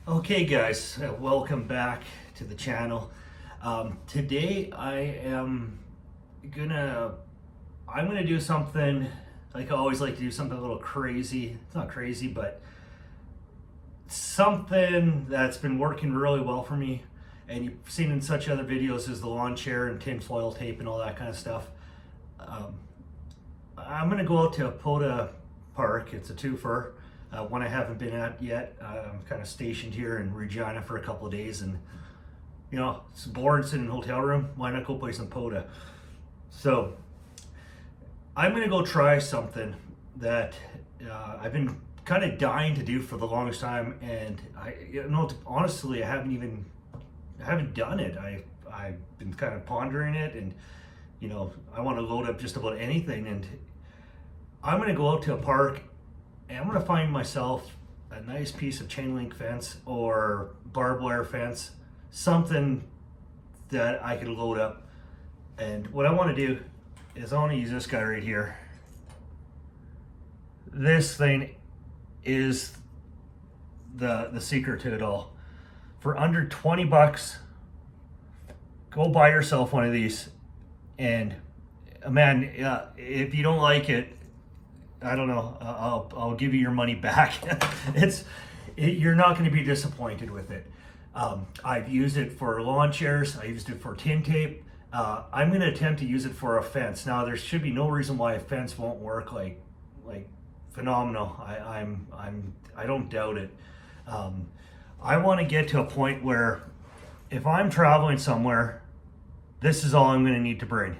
Okay guys, welcome back to the channel. Today I'm gonna do something like I always like to do, something a little crazy. It's not crazy, but something that's been working really well for me, and you've seen in such other videos as the lawn chair and tin foil tape and all that kind of stuff. I'm gonna go out to Pota Park. It's a twofer. One I haven't been at yet. I'm kind of stationed here in Regina for a couple of days, and you know, it's bored sitting in a hotel room. Why not go play some Pota? So I'm gonna go try something that I've been kind of dying to do for the longest time, and honestly, I haven't done it. I've been kind of pondering it, and you know, I want to load up just about anything, and I'm gonna go out to a park. And I'm gonna find myself a nice piece of chain link fence or barbed wire fence, something that I could load up. And what I want to do is I want to use this guy right here. This thing is the secret to it all. For under 20 bucks, go buy yourself one of these. And man, if you don't like it, I don't know, I'll give you your money back. You're not going to be disappointed with it. I've used it for lawn chairs. I used it for tin tape. I'm going to attempt to use it for a fence. Now, there should be no reason why a fence won't work like phenomenal. I don't doubt it. I want to get to a point where if I'm traveling somewhere, this is all I'm going to need to bring.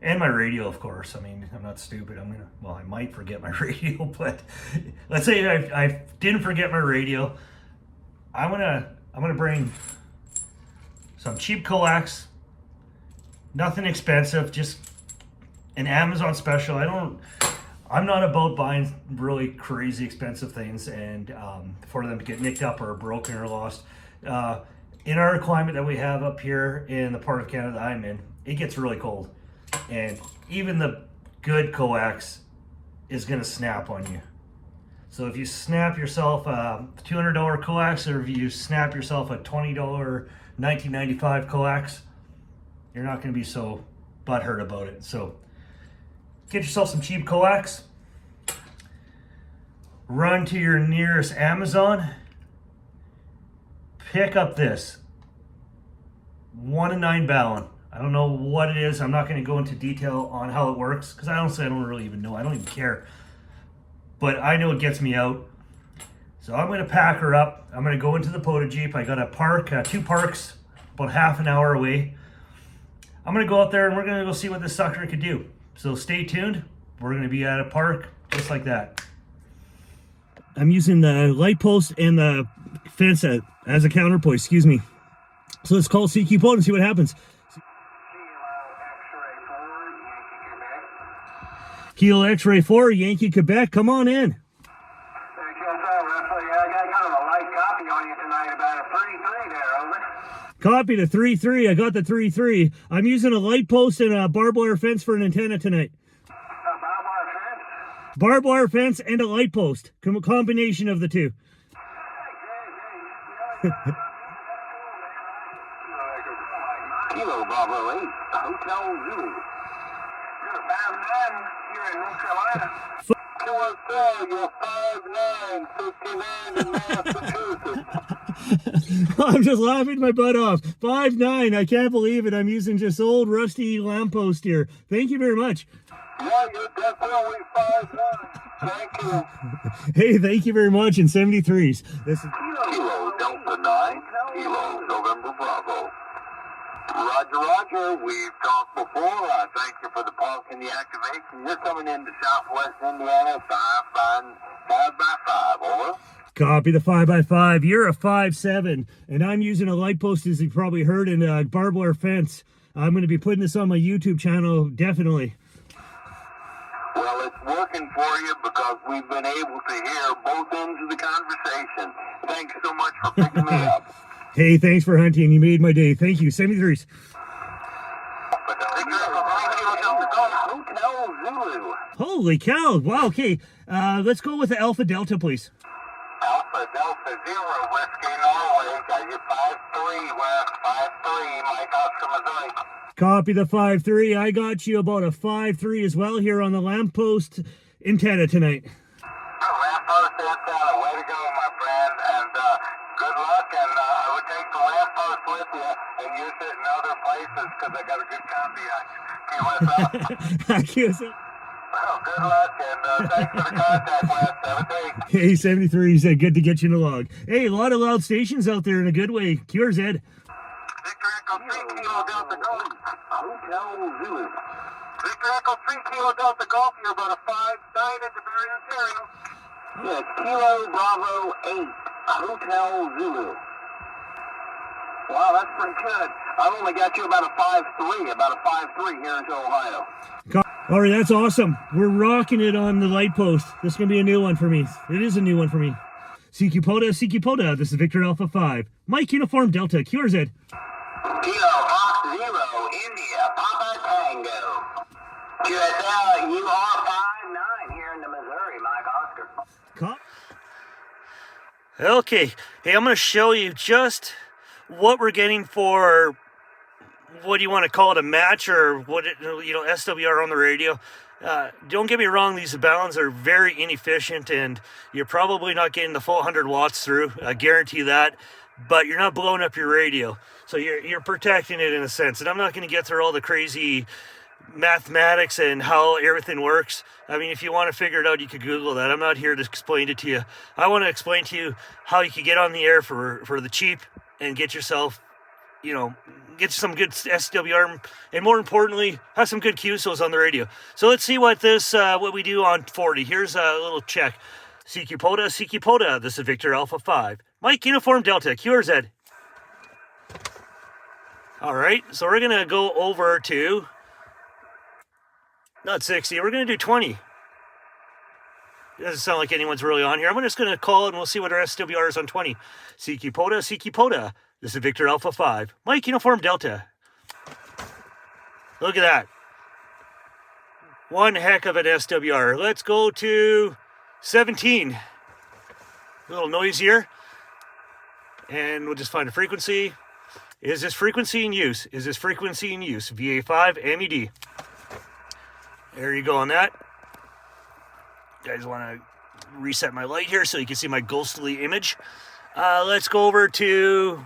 And my radio, of course. I mean, I'm not stupid. I might forget my radio, but let's say I didn't forget my radio. I'm gonna bring some cheap coax, nothing expensive, just an Amazon special. I'm not about buying really crazy expensive things and for them to get nicked up or broken or lost. In our climate that we have up here in the part of Canada that I'm in, it gets really cold. And even the good coax is going to snap on you. So if you snap yourself a $200 coax, or if you snap yourself a $20 1995 coax, you're not going to be so butthurt about it. So get yourself some cheap coax. Run to your nearest Amazon. Pick up this 1-9 balun. I don't know what it is. I'm not going to go into detail on how it works because I don't really even know. I don't even care. But I know it gets me out. So I'm going to pack her up. I'm going to go into the Pota Jeep. I got a park, 2 parks, about half an hour away. I'm going to go out there and we're going to go see what this sucker could do. So stay tuned. We're going to be at a park just like that. I'm using the light post and the fence as a counterpoint. Excuse me. So let's call CQ Pota and see what happens. Kilo X-Ray 4, Yankee, Quebec, come on in. I got kind of a light copy on you tonight about a 3-3 there, over. Copy the 3-3, I got the 3-3. I'm using a light post and a barbed wire fence for an antenna tonight. A barbed wire fence? Barbed wire fence and a light post, combination of the two. Kilo Bravo 8, Hotel Zulu. You're 5'9", you're in North Carolina. You're 5'9", 59 in Massachusetts. I'm just laughing my butt off. 5'9", I can't believe it. I'm using just old rusty lamppost here. Thank you very much. Yeah, you're definitely 5'9". Thank you. Hey, thank you very much in 73s. This is Kilo Delta 9, Kilo November Bravo. Roger, Roger. We've talked before. Thank you for the park and the activation. You're coming into Southwest Indiana, 5x5, over. Copy the 5x5. You're a 5'7", and I'm using a light post, as you probably heard, in a barbed wire fence. I'm going to be putting this on my YouTube channel, definitely. Well, it's working for you because we've been able to hear both ends of the conversation. Thanks so much for picking me up. Hey, thanks for hunting. You made my day. Thank you. 73s. Hotel Zulu. Holy cow. Wow, okay. Let's go with the Alpha Delta, please. Alpha Delta. Alpha 0, Whiskey Norway, got you 5-3, West 5-3, Mike Oscar, Missouri. Copy the 5-3. I got you about a 5-3 as well here on the lamppost antenna tonight. Lamppost antenna, way to go, my friend, and good luck, and I would take the lamppost with you and use it in other places because I got a good copy on QSL. Well, good luck, and thanks for the contact, Wes. 73. Hey, 73, he said, good to get you in the log. Hey, a lot of loud stations out there in a good way. QRZ. Victor Echo 3 Kilo Delta Golf. Hotel Zulu. Victor Echo 3 Kilo Delta Golf. You're about a 5-9 into Barrie, Ontario. Yeah, Kilo Bravo 8. Hotel Zulu. Wow, that's pretty good. I've only got you about a 5-3 here into Ohio. All right, that's awesome. We're rocking it on the light post. This is going to be a new one for me. It is a new one for me. Pota. This is Victor Alpha 5. Mike Uniform Delta, QRZ. Kilo Fox 0, India, Papa Tango. QSL, you are 5-9 here in the Missouri, Mike Oscar. Okay, hey, I'm going to show you just what we're getting for, what do you want to call it, a match or what it, SWR on the radio. Don't get me wrong, these balance are very inefficient and you're probably not getting the full 100 watts through, I guarantee that, but you're not blowing up your radio, so you're protecting it in a sense. And I'm not going to get through all the crazy mathematics and how everything works. I mean, if you want to figure it out, you could Google that. I'm not here to explain it to you. I want to explain to you how you can get on the air for the cheap and get yourself, get some good SWR, and more importantly, have some good QSOs on the radio. So let's see what we do on 40. Here's a little check. CQ Pota. This is Victor Alpha 5. Mike Uniform Delta, QRZ. All right, so we're going to go over to, not 60, we're going to do 20. It doesn't sound like anyone's really on here. I'm just going to call it and we'll see what our SWR is on 20. CQ Pota. This is Victor Alpha 5. Mike Uniform Delta. Look at that. One heck of an SWR. Let's go to 17. A little noisier. And we'll just find a frequency. Is this frequency in use? VA5 MED. There you go on that. You guys want to reset my light here so you can see my ghostly image. Let's go over to,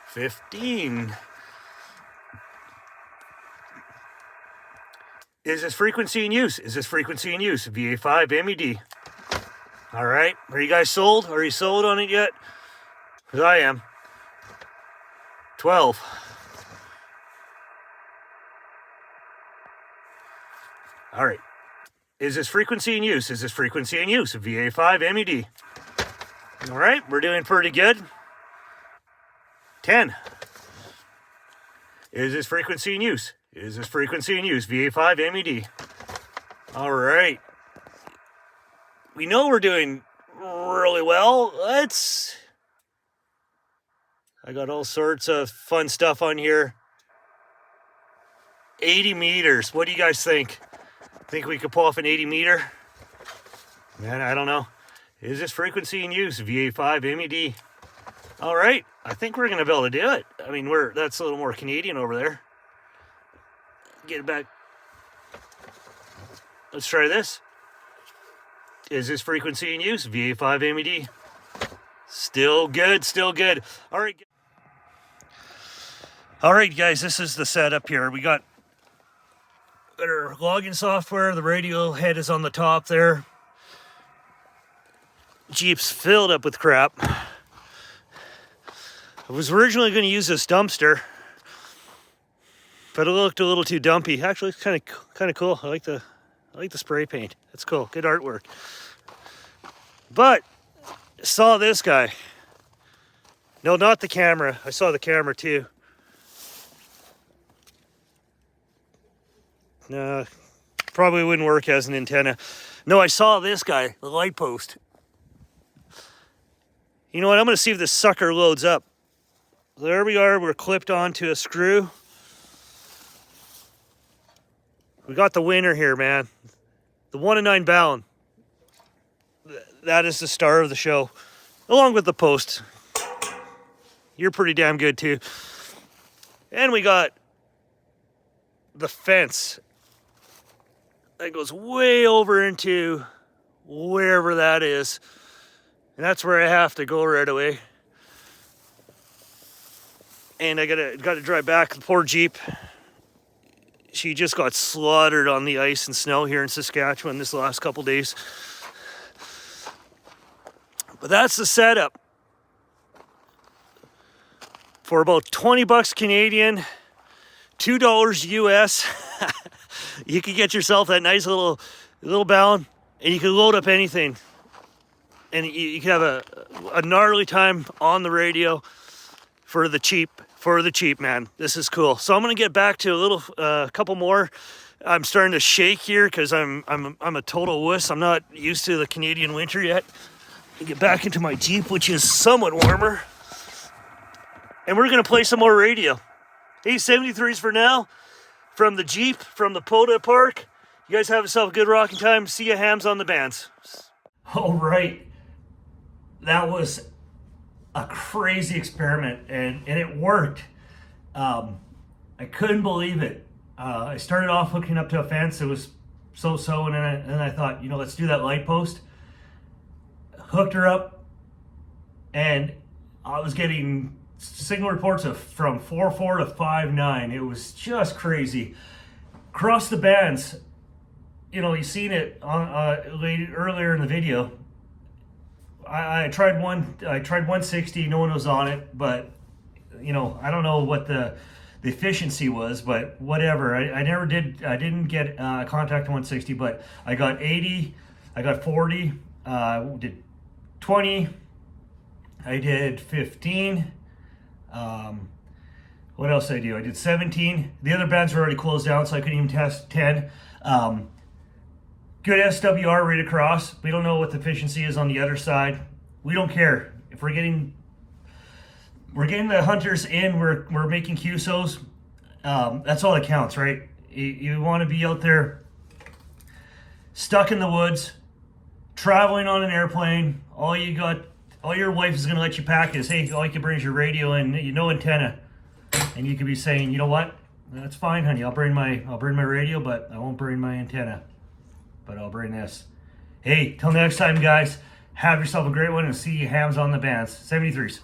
15. Is this frequency in use? VA5 MED. All right. Are you guys sold? Are you sold on it yet? Because I am. 12. All right. Is this frequency in use? VA5 MED. All right, we're doing pretty good. 10. Is this frequency in use? VA5 MED. All right. We know we're doing really well. I got all sorts of fun stuff on here. 80 meters. What do you guys think? Think we could pull off an 80 meter? Man, I don't know. Is this frequency in use? VA5 MED. All right. I think we're going to be able to do it. I mean, that's a little more Canadian over there. Get it back. Let's try this. Is this frequency in use? VA5 MED. Still good. All right, guys, this is the setup here. We got our logging software. The radio head is on the top there. Jeep's filled up with crap. I was originally going to use this dumpster, but it looked a little too dumpy. Actually, it's kind of cool. I like the spray paint. That's cool. Good artwork. But saw this guy. No, not the camera. I saw the camera too. No, probably wouldn't work as an antenna. No, I saw this guy, the light post. You know what? I'm going to see if this sucker loads up. There we are. We're clipped onto a screw. We got the winner here, man. The 1 in 9 balun. that is the star of the show, along with the post. You're pretty damn good too. And we got the fence that goes way over into wherever that is. And that's where I have to go right away. And I gotta drive back. The poor Jeep, she just got slaughtered on the ice and snow here in Saskatchewan this last couple days. But that's the setup. For about 20 bucks Canadian, $2 US, you can get yourself that nice little bound, and you can load up anything. And you can have a gnarly time on the radio for the cheap, man. This is cool. So I'm gonna get back to a couple more. I'm starting to shake here because I'm a total wuss. I'm not used to the Canadian winter yet. I get back into my Jeep, which is somewhat warmer. And we're going to play some more radio. Hey, 73s for now. From the Jeep, from the Pota Park. You guys have yourself a good rocking time. See you hams on the bands. All right. That was a crazy experiment, and it worked. I couldn't believe it. I started off hooking up to a fence. It was so-so, and then I thought, let's do that light post. Hooked her up, and I was getting signal reports from 4.4 to 5.9. It was just crazy. Across the bands, you seen it on earlier in the video. I tried 160. No one was on it, but I don't know what the efficiency was, but whatever. I didn't get contact to 160, but I got 80. I got 40. Did 20. I did 15. What else did I do? I did 17. The other bands were already closed down, so I couldn't even test 10. Good SWR right across. We don't know what the efficiency is on the other side. We don't care. If we're getting the hunters in, we're making QSOs. That's all that counts, right? You want to be out there stuck in the woods, traveling on an airplane. All your wife is going to let you pack is, hey, all you can bring is your radio and no antenna. And you could be saying, you know what? That's fine, honey. I'll bring my radio, but I won't bring my antenna. But I'll bring this. Hey, till next time, guys. Have yourself a great one and see you hams on the bands. 73s.